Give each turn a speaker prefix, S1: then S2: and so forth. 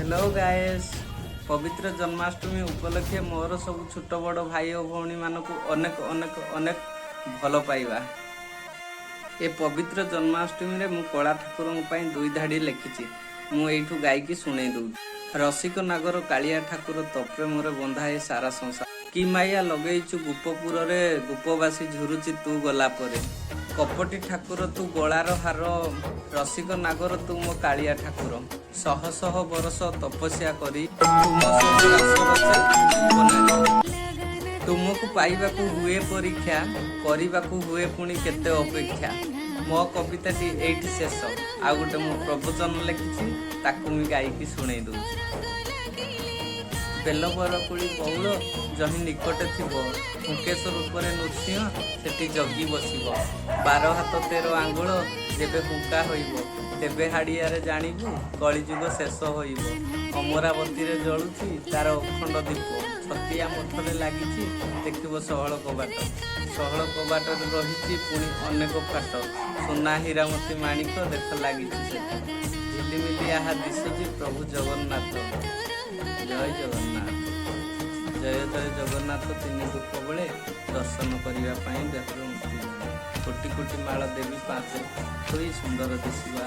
S1: Hello guys. पवित्र जन्माष्टमी उपलक्षे मोर सब छोट बड़ भाई और भौणी मानक अनेक अनेक अनेक भल पाइबा। ए पवित्र जन्माष्टमी रे मु कला ठाकुर दुई धाड़ी लिखी मुझू गायकी शुणे दू। रसिक नागर कालिया ठाकुर तप्रे मोरे बंधाए सारा संसार कि माया लगेचु गोपपुर रे गोपवासी झुरुची तू गला परे। कपटी ठाकुर तू गलार हार रसिक नागर तू मो कालिया ठाकुर शह शह बरस तपस्या करी तुमको पाइबाकू हुए परीक्षा करने हुए पुणी केते अपेक्षा। मो कविताटी एठी शेष। आ गोटे मो प्रवचन लिखी ताकू मुझे गायकी शुणे दू। बेलबरकुड़ी बहुल जही निकटे थी मुकेश्वर रूप नृसिंह सेठी जगी बस 12 हाथ 13 आंगुल जेबे हुंका तेबे हाड़िया जानबू कलिजुग शेष हो। अमरावती रे जलुची तार अखंड दीप छतिया मठरे लगी देखिब षोहल कबाट रही पुणी अनेक फाट सुना हीरामती माणिक देख लगी झिलिमिली aha दिशुची प्रभु जगन्नाथ। जय जगन्नाथ। जय जय जगन्नाथ। 3 दुख बेले दर्शन करने देहर मुक्ति कोटि कोटि माल देवी 5 सुंदर दिशा।